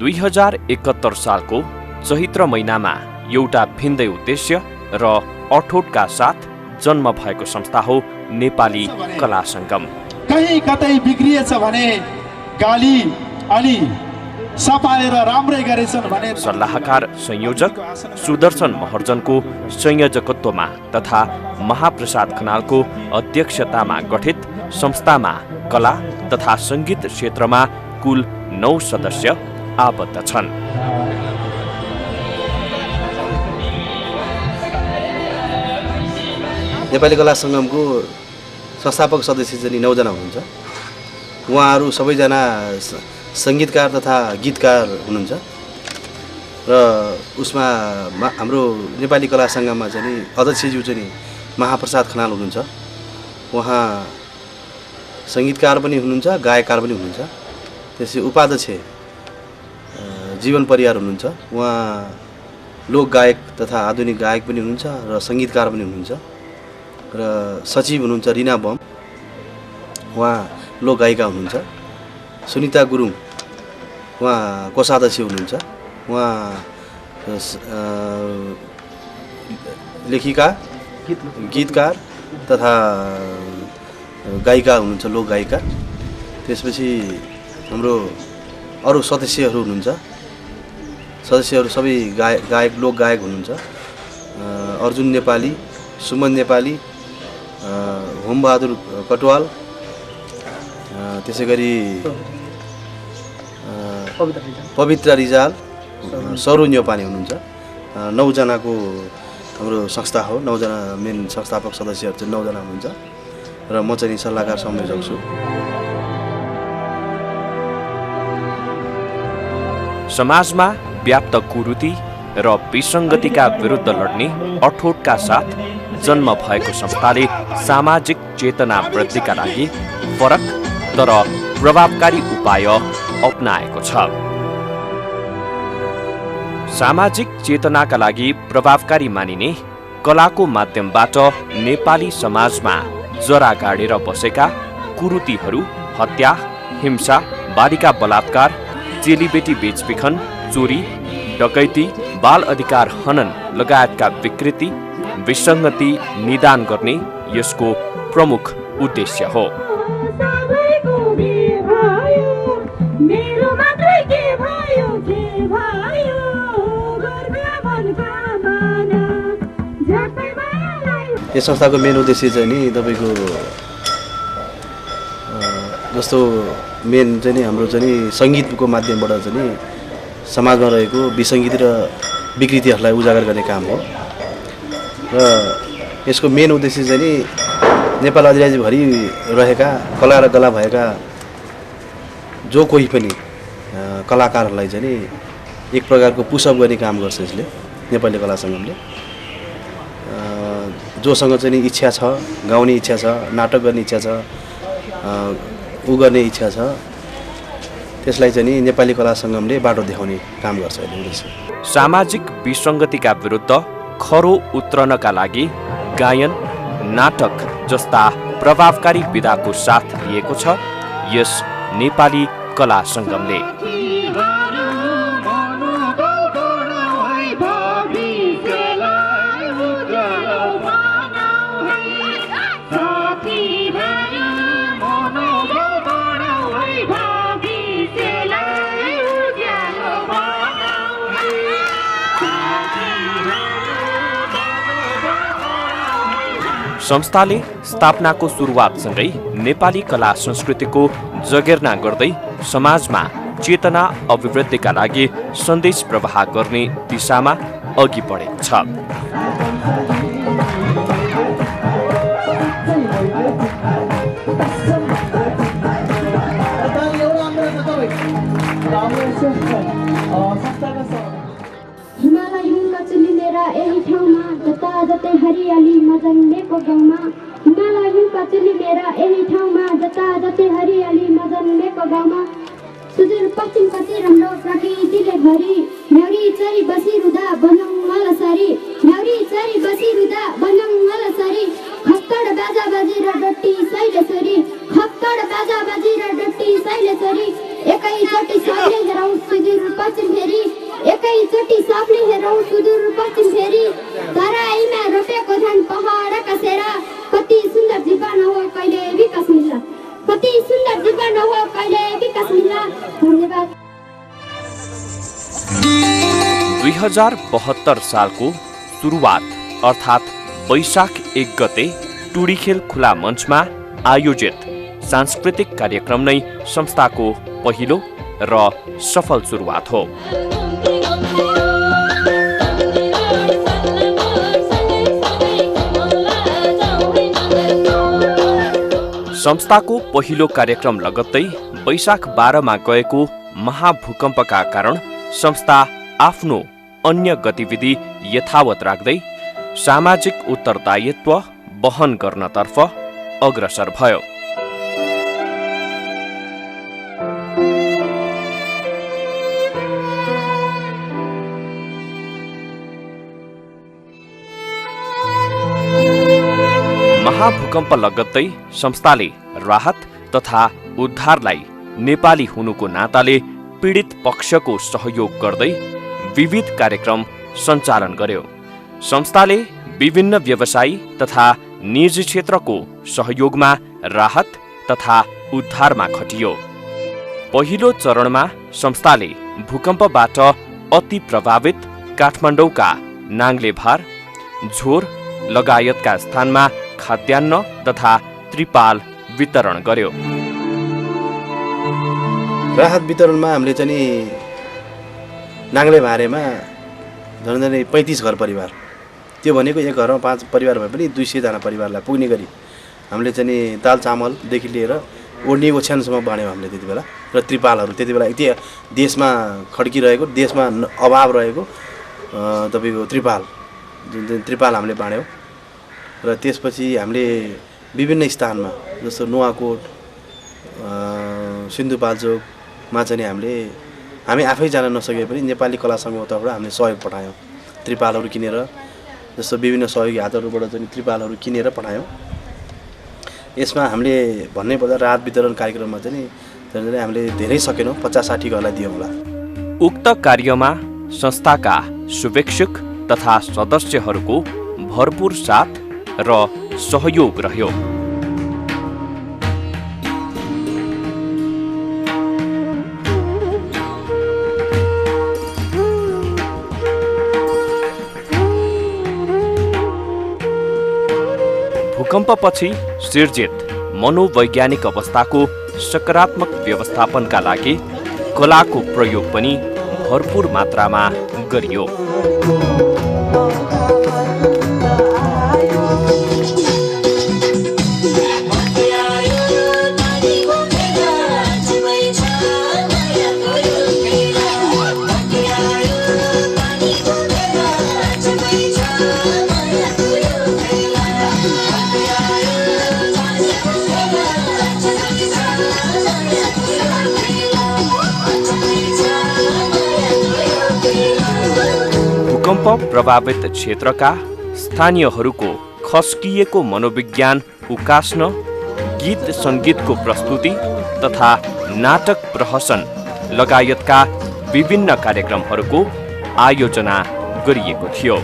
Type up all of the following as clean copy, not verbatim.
2071 सालको चैत्र महिनामा एउटा भिन्दै उद्देश्य र अठोटका साथ जन्म भएको संस्था हो नेपाली कला संगम। कहीँ कतै बिग्रिएछ भने गाली अलि सपाएर राम्रै गरेछन् भने सल्लाहकार संयोजक सुदर्शन महर्जनको संयोजकत्वमा तथा महाप्रसाद खनालको अध्यक्षतामा गठित संस्थामा कला तथा संगीत क्षेत्रमा कुल 9 सदस्य आबद्ध छन्। नेपाली कला संगमको संस्थापक सदस्य चाहिँ 9 जना हुनुहुन्छ। उहाँहरू सबैजना संगीतकार तथा गीतकार हुनुहुन्छ र उसमा हाम्रो नेपाली कला संगममा चाहिँ अध्यक्षज्यू चाहिँ महाप्रसाद खनाल हुनुहुन्छ। उहाँ संगीतकार पनि हुनुहुन्छ, गायककार पनि हुनुहुन्छ। त्यसै उपाध्यक्ष जीवन परियार हुनुहुन्छ। उहाँ लोक गायक तथा आधुनिक गायक पनि हुनुहुन्छ र संगीतकार पनि हुनुहुन्छ। र सचिव हुनुहुन्छ रिना बम, उहाँ लोक गायिका हुनुहुन्छ। सुनिता गुरुङ उहाँ कोषाध्यक्ष हुनुहुन्छ। उहाँ लेखिका, गीतकार तथा गायिका हुनुहुन्छ, लोक गायिका। त्यसपछि हाम्रो अरू सदस्यहरू हुनुहुन्छ। सदस्यहरू सबै गायक लोक गायक हुनुहुन्छ। अर्जुन नेपाली, सुमन नेपाली, होमबहादुर कटवाल, त्यसै गरी पवित्र रिजाल, सरुन नेपाली हुनुहुन्छ। 9 जनाको हाम्रो संस्था हो। 9 जना मेन संस्थापक सदस्यहरू चाहिँ 9 जना हुनुहुन्छ र म चाहिँ सल्लाहकार संयोजक छु। समाजमा व्याप्त कुरीति र विसङ्गतिका विरुद्ध लड्ने अठोटका साथ जन्म भएको संस्थाले सामाजिक चेतना वृद्धिका लागि फरक तर प्रभावकारी उपाय अपनाएको छ। सामाजिक चेतनाका लागि प्रभावकारी मानिने कलाको माध्यमबाट नेपाली समाजमा जरा गाडेर बसेका कुरीतिहरू, हत्या, हिंसा, बालिका बलात्कार, चेलीबेटी बेचबिखन, चोरी, डकैती, बाल अधिकार हनन लगायतका विकृति, विसङ्गति निदान गर्ने यसको प्रमुख उद्देश्य हो। यस संस्थाको मेन उद्देश्य चाहिँ नि तपाईको जस्तो मेन चाहिँ नि हाम्रो चाहिँ नि सङ्गीतको माध्यमबाट चाहिँ नि समाजमा रहेको विसङ्गति र विकृतिहरूलाई उजागर गर्ने काम हो। र यसको मेन उद्देश्य चाहिँ नि नेपाल अधिराज्यभरि रहेका कला र गला भएका जो कोही पनि कलाकारहरूलाई चाहिँ नि एक प्रकारको पुसअप गर्ने काम गर्छ यसले, नेपाली कला संगमले। जोसँग चाहिँ नि इच्छा छ, गाउने इच्छा छ, नाटक गर्ने इच्छा छ, उ गर्ने इच्छा छ, त्यसलाई चाहिँ नि नेपाली कला संगमले बाटो देखाउने काम गर्छ यसले। सामाजिक विसङ्गतिका विरुद्ध खरो उत्रनका लागि गायन, नाटक जस्ता प्रभावकारी विधाको साथ लिएको छ यस नेपाली कला संगमले। संस्थाले स्थापनाको सुरुवातसँगै नेपाली कला संस्कृतिको जगेर्ना गर्दै समाजमा चेतना अभिवृद्धिका लागि सन्देश प्रवाह गर्ने दिशामा अघि बढेको छ। जतै हरियाली मजन्नेको गाउँमा, हिमालय हिउँका चुली मेरा यही ठाउँमा, जतै हरियाली मजन्नेको गाउँमा, सुदूर पश्चिमपट्टि हाम्रो प्रकृतिले भरि, न्याउरी चरी बसिरुदा बनौँ अलसरी, न्याउरी चरी बसिरुदा बनौँ अलसरी, खप्कड बाजा बजेर डट्टी शैलेश्वरी, खप्कड बाजा बजेर डट्टी शैलेश्वरी, एकैचोटि सबले हेरौँ सुदूर पश्चिम लप्ली हेरौँ सुदूर पश्चिम फेरि तराईमा रोपेको धान पहाडका सेरा कति सुन्दर जीवन हो कहिले विकास मिल्ला कति सुन्दर जीवन हो कहिले विकास मिल्ला धन्यवाद 2072 सालको सुरुवात अर्थात् वैशाख 1 गते टुडीखेल खुला मञ्चमा आयोजित सांस्कृतिक कार्यक्रम नै संस्थाको पहिलो र सफल सुरुवात हो। संस्थाको पहिलो कार्यक्रम लगत्तै वैशाख 12 मा गएको महाभूकम्पका कारण संस्था आफ्नो अन्य गतिविधि यथावत राख्दै सामाजिक उत्तरदायित्व वहन गर्नतर्फ अग्रसर भयो। महाभूकम्प लगत्तै संस्थाले राहत तथा उद्धारलाई नेपाली हुनुको नाताले पीडित पक्षको सहयोग गर्दै विविध कार्यक्रम सञ्चालन गर्यो। संस्थाले विभिन्न व्यवसायी तथा निजी क्षेत्रको सहयोगमा राहत तथा उद्धारमा खटियो। पहिलो चरणमा संस्थाले भूकम्पबाट अति प्रभावित काठमाडौँका नाङ्लेभार, झोर लगायतका स्थानमा खाद्यान्न तथा त्रिपाल वितरण गर्यो। राहत वितरणमा हामीले चाहिँ नाङ्लेभारेमा झन्डै 35 घर परिवार, त्यो भनेको एक घरमा 5 परिवार भए पनि 200 जना परिवारलाई पुग्ने गरी हामीले चाहिँ दाल चामलदेखि लिएर ओड्ने ओछ्यानसम्म बाँड्यौँ हामीले त्यति बेला। र त्रिपालहरू त्यति बेला यति देशमा खड्किरहेको, देशमा अभाव रहेको तपाईँको त्रिपाल, जुन त्रिपाल हामीले बाँड्यौँ। र त्यसपछि हामीले विभिन्न स्थानमा जस्तो नुवाकोट, सिन्धुपाल्चोकमा चाहिँ हामी आफै जान नसके पनि नेपाली कला सङ्घको तर्फबाट हामीले सहयोग पठायौँ। त्रिपालहरू किनेर, जस्तो विभिन्न सहयोगी हातहरूबाट चाहिँ त्रिपालहरू किनेर पठायौँ। यसमा हामीले भन्नै पर्दा राहत वितरण कार्यक्रममा चाहिँ हामीले धेरै सकेनौँ, 50-60 घरलाई दियौँ होला। उक्त कार्यमा संस्थाका शुभेच्छुक तथा सदस्यहरूको भरपूर साथ र सहयोग रह्यो। भूकम्पपछि सिर्जित मनोवैज्ञानिक अवस्थाको सकारात्मक व्यवस्थापनका लागि कलाको प्रयोग पनि भरपूर मात्रामा गरियो। भूकम्प प्रभावित क्षेत्रका स्थानीयहरूको खस्किएको मनोविज्ञान उकास्न गीत सङ्गीतको प्रस्तुति तथा नाटक प्रहसन लगायतका विभिन्न कार्यक्रमहरूको आयोजना गरिएको थियो।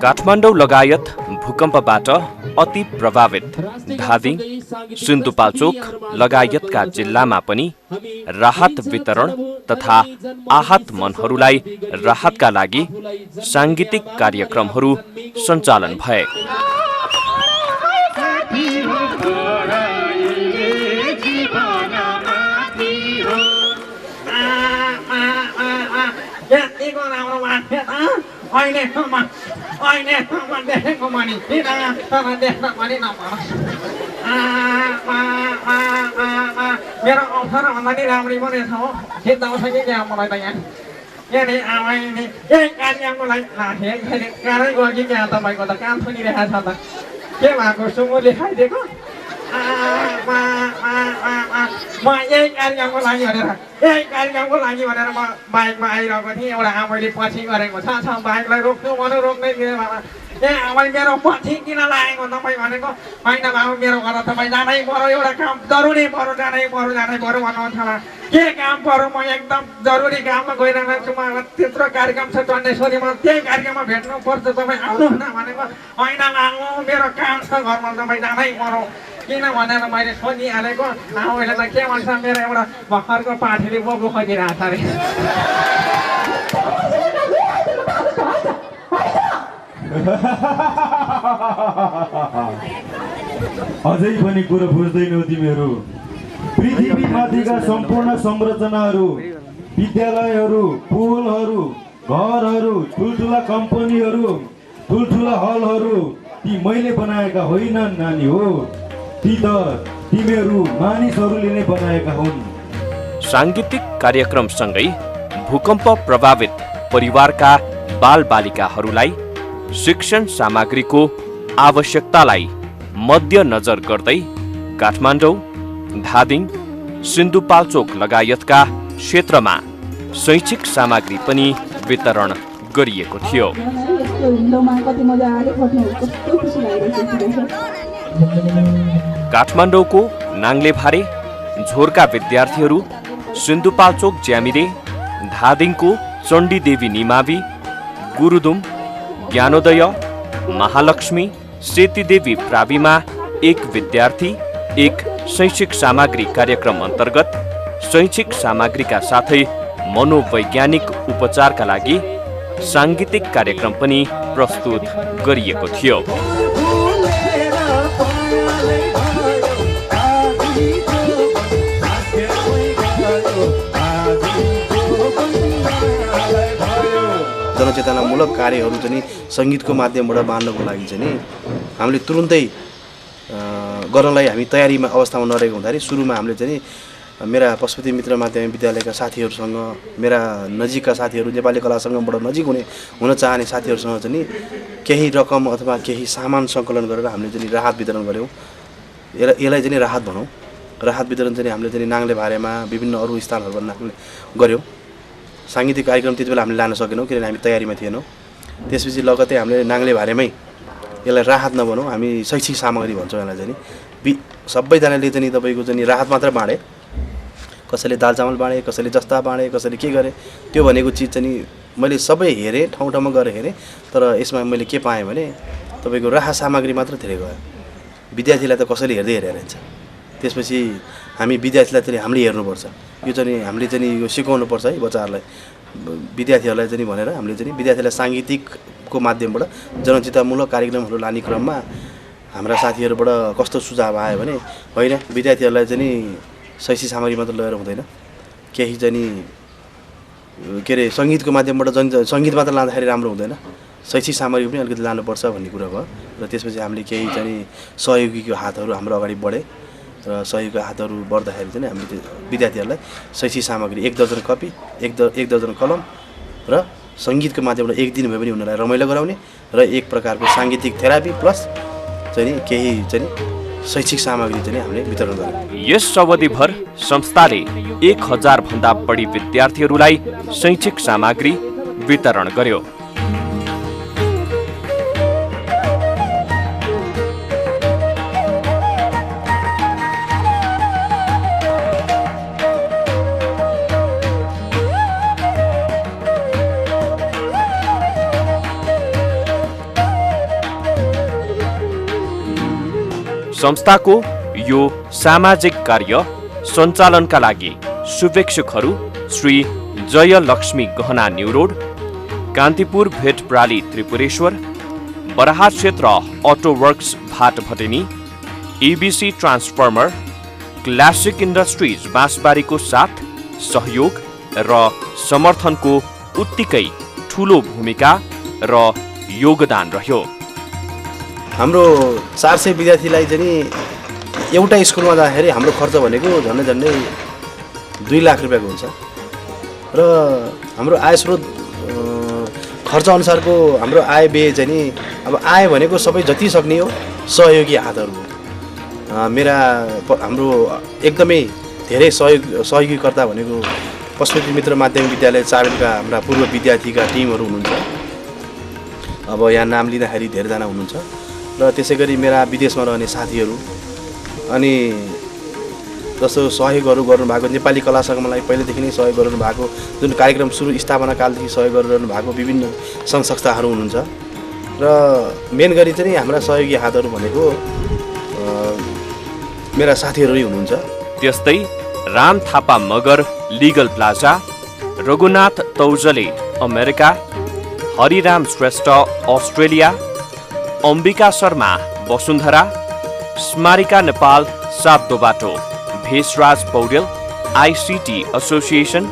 काठमाडौँ लगायत भूकम्पबाट अति प्रभावित धादिङ, सिन्धुपाल्चोक लगायतका जिल्लामा पनि राहत वितरण तथा आहत मनहरूलाई राहतका लागि सांगीतिक कार्यक्रमहरू सञ्चालन भए। मेरो अवसर भन्दा नि राम्रै पनि छ हो, सिद्ध आउँछ कि क्या मलाई त यहाँ यहाँनिर आमाले यही कार्यको लागि कारै गयो कि क्या तपाईँको त काम सुनिरहेको छ त के भएको सुँगुरले खाइदिएको म यही कार्यक्रमको लागि भनेर म बाइकमा आइरहेको थिएँ। एउटा आमैले पछि गरेको छ बाइकलाई रोक्नु भन्नु रोक्नै दिएन बाबा। ए आमा मेरो पछि किन लागेको तपाईँ भनेको होइन बाबु मेरो घर तपाईँ जानै पर्यो एउटा काम जरुरी पर्यो जानै पर्यो भन्नुहुन्छ होला के काम पर्यो म एकदम जरुरी काममा गइरहेको छु मलाई त्यत्रो कार्यक्रम छ चण्डेश्वरीमा त्यही कार्यक्रममा भेट्नुपर्छ तपाईँ आउनुहोस् न भनेको होइन बाबु मेरो काम छ घरमा तपाईँ जानै पर्यो किन भनेर मैले सोधिहालेको आउले त के भन्छ मेरो एउटा भर्खरको पाठीले बोक्नु खोजिरहेको छ अरे अझै पनि कुरो बुझ्दैनौ तिमीहरू पृथ्वी माथिका सम्पूर्ण संरचनाहरू विद्यालयहरू पुलहरू घरहरू ठुल्ठुला कम्पनीहरू ठुल्ठुला हलहरू ती मैले बनाएका होइनन् नानी हो ती त तिमीहरू मानिसहरूले नै बनाएका हुन् सांगीतिक कार्यक्रमसँगै भूकम्प प्रभावित परिवारका बालबालिकाहरूलाई शिक्षण सामग्रीको आवश्यकतालाई मध्यनजर गर्दै काठमाडौँ, धादिङ, सिन्धुपाल्चोक लगायतका क्षेत्रमा शैक्षिक सामग्री पनि वितरण गरिएको थियो। काठमाडौँको नाङ्लेभारे झोरका विद्यार्थीहरू, सिन्धुपाल्चोक ज्यामिरे, धादिङको चण्डीदेवी निमावि, गुरुदुम, ज्ञानोदय, महालक्ष्मी, सेतीदेवी प्राविमा एक विद्यार्थी एक शैक्षिक सामग्री कार्यक्रम अन्तर्गत शैक्षिक सामग्रीका साथै मनोवैज्ञानिक उपचारका लागि सांगीतिक कार्यक्रम पनि प्रस्तुत गरिएको थियो। जनचेतनामूलक कार्यहरू चाहिँ सङ्गीतको माध्यमबाट बाँड्नको लागि चाहिँ हामीले तुरुन्तै गर्नलाई हामी तयारीमा अवस्थामा नरहेको हुँदाखेरि सुरुमा हामीले चाहिँ मेरा पशुपति मित्र माध्यमिक विद्यालयका साथीहरूसँग मेरा नजिकका साथीहरू नेपाली कला सङ्गमबाट नजिक हुन चाहने साथीहरूसँग चाहिँ केही रकम अथवा केही सामान सङ्कलन गरेर हामीले चाहिँ राहत वितरण गऱ्यौँ। यसलाई चाहिँ राहत भनौँ। राहत वितरण चाहिँ हामीले चाहिँ नाङ्लेभारेमा विभिन्न अरू स्थानहरूमा गऱ्यौँ। सांगीतिक कार्यक्रम त्यति बेला हामीले लान सकेनौँ किनभने हामी तयारीमा थिएनौँ। त्यसपछि लगतै हामीले नाङ्लेभारेमै यसलाई राहत नभनौँ, हामी शैक्षिक सामग्री भन्छौँ यसलाई चाहिँ सबैजनाले चाहिँ तपाईँको चाहिँ राहत मात्र बाँडे, कसैले दाल चामल बाँडे, कसैले जस्ता बाँडे, कसैले के गरे। त्यो भनेको चिज चाहिँ मैले सबै हेरेँ, ठाउँ ठाउँमा गएर हेरेँ, तर यसमा मैले के पाएँ भने तपाईँको राहत सामग्री मात्र धेरै गयो। विद्यार्थीलाई त कसैले हेर्दै हेरिरहेछ। त्यसपछि हामी विद्यार्थीलाई चाहिँ हामीले हेर्नुपर्छ, यो चाहिँ हामीले चाहिँ यो सिकाउनुपर्छ है बच्चाहरूलाई, विद्यार्थीहरूलाई चाहिँ भनेर हामीले चाहिँ विद्यार्थीलाई साङ्गीतिकको माध्यमबाट जनचेतनामूलक कार्यक्रमहरू लाने क्रममा हाम्रा साथीहरूबाट कस्तो सुझाव आयो भने होइन विद्यार्थीहरूलाई चाहिँ शैक्षिक सामग्री मात्र लिएर हुँदैन, केही चाहिँ के अरे सङ्गीतको माध्यमबाट सङ्गीत मात्र लाँदाखेरि राम्रो हुँदैन, शैक्षिक सामग्री पनि अलिकति लानुपर्छ भन्ने कुरा भयो। र त्यसपछि हामीले केही चाहिँ सहयोगीको हातहरू हाम्रो अगाडि बढे र सहयोगीको हातहरू बढ्दाखेरि चाहिँ हामीले विद्यार्थीहरूलाई शैक्षिक सामग्री 1 दर्जन कपी, 1 दर्जन कलम र सङ्गीतको माध्यमबाट एक दिन भए पनि उनीहरूलाई रमाइलो गराउने र एक प्रकारको साङ्गीतिक थेरापी प्लस चाहिँ केही चाहिँ शैक्षिक सामग्री चाहिँ हामीले वितरण गर्यौँ। यस अवधिभर संस्थाले 1000 भन्दा बढी विद्यार्थीहरूलाई शैक्षिक सामग्री वितरण गर्यो। संस्थाको यो सामाजिक कार्य सञ्चालनका लागि शुभेच्छुकहरू श्री जयलक्ष्मी गहना न्यू रोड, कान्तिपुर भेट प्राली Tripureshwar, Baraha Kshetra auto works Bhat Bhateni, ABC transformer, classic industries बाँसबारीको साथ सहयोग र समर्थनको उत्तिकै ठूलो भूमिका र योगदान रह्यो। हाम्रो 400 विद्यार्थीलाई चाहिँ एउटा स्कुलमा जाँदाखेरि हाम्रो खर्च भनेको झन्डै 2 लाख रुपियाँको हुन्छ र हाम्रो आय स्रोत खर्च अनुसारको हाम्रो आय व्यय चाहिँ नि अब आय भनेको सबै जति सक्ने हो सहयोगी हातहरू हो। हाम्रो एकदमै धेरै सहयोगीकर्ता भनेको पशुपति मित्र माध्यमिक विद्यालय चाबेलका हाम्रा पूर्व विद्यार्थीका टिमहरू हुनुहुन्छ। अब यहाँ नाम लिँदाखेरि धेरैजना हुनुहुन्छ र त्यसै गरी मेरा विदेशमा रहने साथीहरू अनि जस्तो सहयोगहरू गर्नुभएको नेपाली कला सङ्गमलाई पहिलेदेखि नै सहयोग गरिरहनु भएको जुन कार्यक्रम सुरु स्थापना कालदेखि सहयोग गरिरहनु भएको विभिन्न सङ्घ संस्थाहरू हुनुहुन्छ र मेन गरी चाहिँ हाम्रा सहयोगी हातहरू भनेको मेरा साथीहरू नै हुनुहुन्छ। त्यस्तै Ram Thapa Magar legal plaza, Raghunath Taujale America, Hariram Shrestha Australia, Ambika Sharma Basundhara, Smarika Nepal सात दो बाटो, भेषराज पौडेल ICT एसोसिएसन,